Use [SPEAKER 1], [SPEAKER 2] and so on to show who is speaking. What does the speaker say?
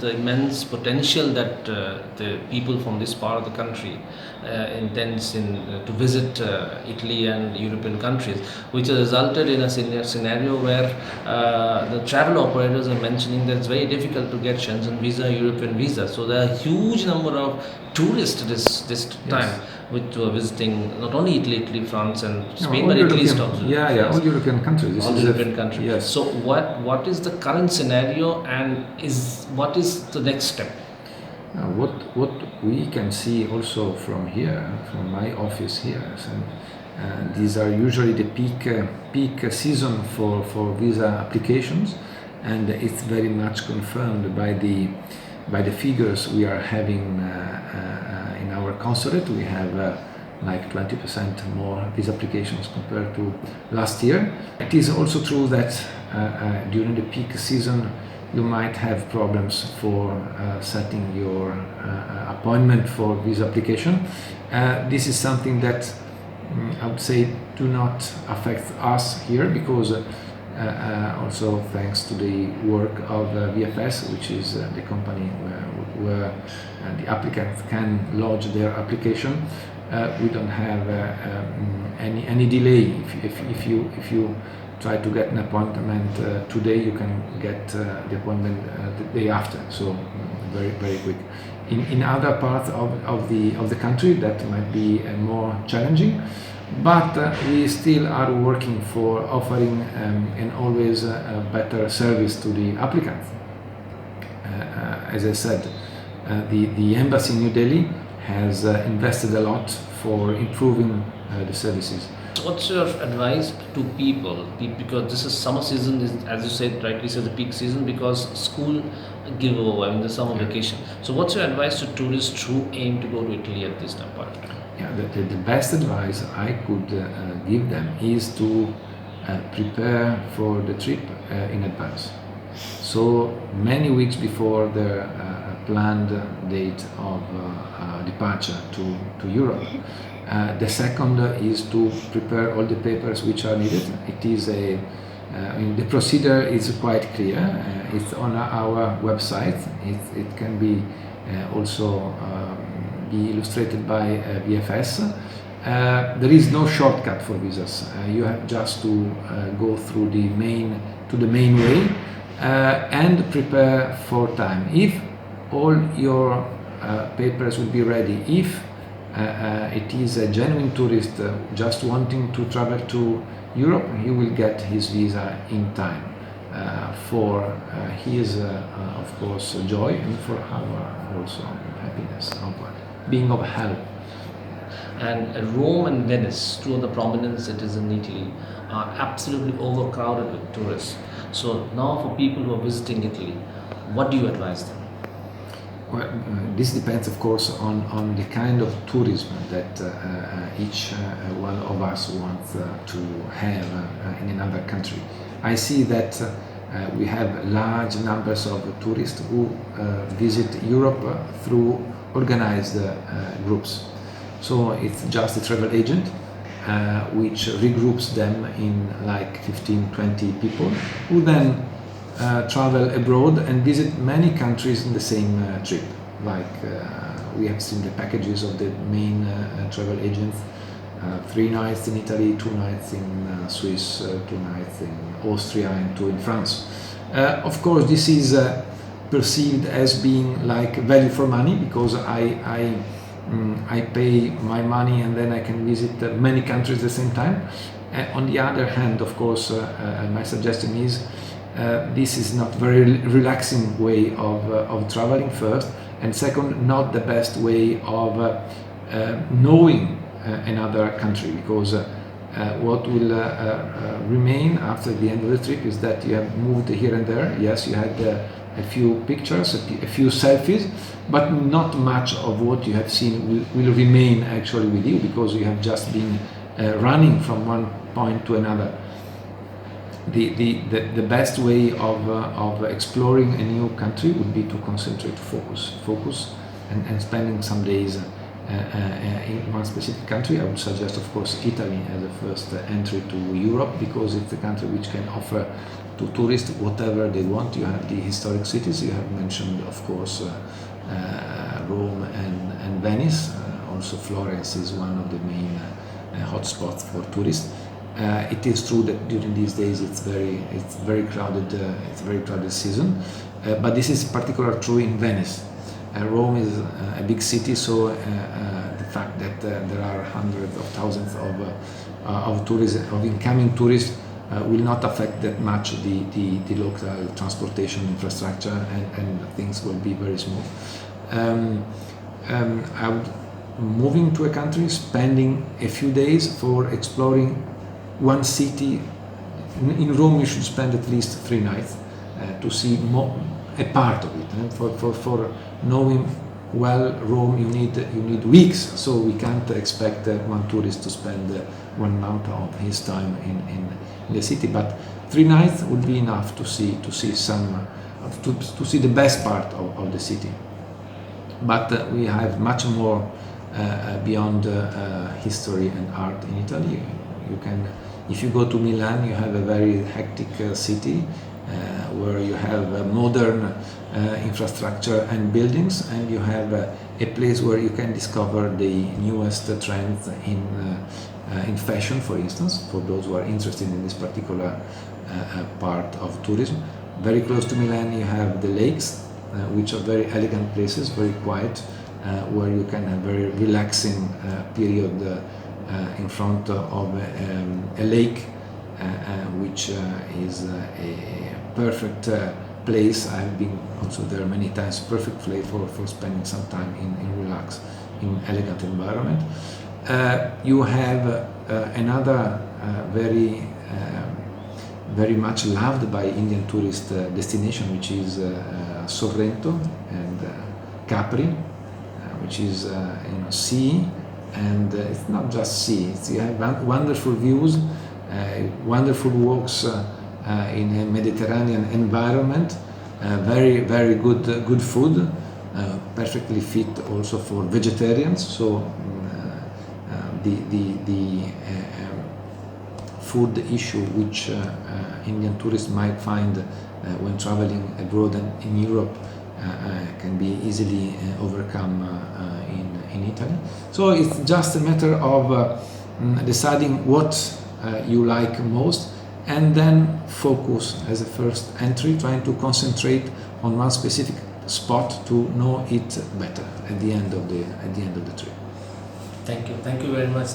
[SPEAKER 1] The immense potential that the people from this part of the country intends to visit Italy and European countries, which has resulted in a scenario where the travel operators are mentioning that it's very difficult to get Schengen visa, European visa. So there are a huge number of tourists this time, which were visiting not only Italy, France and Spain, but Italy also.
[SPEAKER 2] All European countries.
[SPEAKER 1] All European countries.
[SPEAKER 2] Yes.
[SPEAKER 1] So what is the current scenario, and what is the next step?
[SPEAKER 2] What we can see also from here, from my office here, these are usually the peak season for visa applications, and it's very much confirmed by the figures we are having in our consulate. We have like 20% more visa applications compared to last year. It is also true that during the peak season you might have problems for setting your appointment for visa application. This is something that I would say do not affect us here, because also thanks to the work of VFS, which is the company where the applicant can lodge their application, we don't have any delay. If you try to get an appointment today, you can get the appointment the day after. So very quick. In other parts of the country that might be more challenging, but we still are working for offering and always a better service to the applicants. As I said, the embassy in New Delhi has invested a lot for improving the services.
[SPEAKER 1] What's your advice to people? Because this is summer season, as you said, rightly said, the peak season, because school give over, the summer vacation. So what's your advice to tourists who aim to go to Italy at this point of time?
[SPEAKER 2] Yeah, the best advice I could give them is to prepare for the trip in advance. So many weeks before their planned date of departure to Europe. The second is to prepare all the papers which are needed. It is the procedure is quite clear. It's on our website. It can be also be illustrated by VFS. There is no shortcut for visas. You have just to go through the main way and prepare for time. If all your papers will be ready, if it is a genuine tourist just wanting to travel to Europe, he will get his visa in time for his, of course, joy, and for our also happiness of being of help.
[SPEAKER 1] And Rome and Venice, two of the prominent cities in Italy, are absolutely overcrowded with tourists. So now for people who are visiting Italy, what do you advise them?
[SPEAKER 2] Well, this depends, of course, on the kind of tourism that each one of us wants to have in another country. I see that we have large numbers of tourists who visit Europe through organized groups. So it's just a travel agent which regroups them in like 15-20 people, who then travel abroad and visit many countries in the same trip. Like we have seen the packages of the main travel agents, 3 nights in Italy, 2 nights in Swiss, 2 nights in Austria and 2 in France. Of course, this is perceived as being like value for money, because I pay my money and then I can visit many countries at the same time. On the other hand, of course, my suggestion is this is not very relaxing way of traveling, first, and second, not the best way of knowing another country, because what will remain after the end of the trip is that you have moved here and there. Yes, you had a few pictures, a few selfies, but not much of what you have seen will remain actually with you, because you have just been running from one point to another. The best way of exploring a new country would be to concentrate, focus, and spending some days in one specific country. I would suggest, of course, Italy as a first entry to Europe, because it's the country which can offer to tourists whatever they want. You have the historic cities, you have mentioned, of course, Rome and Venice. Also Florence is one of the main hotspots for tourists. It is true that during these days it's very crowded. It's a very crowded season, but this is particularly true in Venice. Rome is a big city, so the fact that there are hundreds of thousands of tourists, of incoming tourists, will not affect that much the local transportation infrastructure, and things will be very smooth. Moving to a country, spending a few days for exploring one city. In Rome you should spend at least 3 nights to see a part of it. For knowing well Rome you need weeks, so we can't expect one tourist to spend 1 month of his time in the city, but 3 nights would be enough to see the best part of the city. But we have much more beyond history and art in Italy. If you go to Milan, you have a very hectic city where you have modern infrastructure and buildings, and you have a place where you can discover the newest trends in fashion, for instance, for those who are interested in this particular part of tourism. Very close to Milan you have the lakes, which are very elegant places, very quiet, where you can have very relaxing period in front of a lake, which is a perfect place. I've been also there many times. Perfect place for spending some time in elegant environment. You have another very much loved by Indian tourist destination, which is Sorrento and Capri, which is sea, and it's not just sea. You have wonderful views, wonderful walks in a Mediterranean environment, very good food, perfectly fit also for vegetarians. So the food issue which Indian tourists might find when traveling abroad and in Europe can be easily overcome in Italy. So it's just a matter of deciding what you like most, and then focus as a first entry, trying to concentrate on one specific spot to know it better at the end of the trip.
[SPEAKER 1] Thank you very much.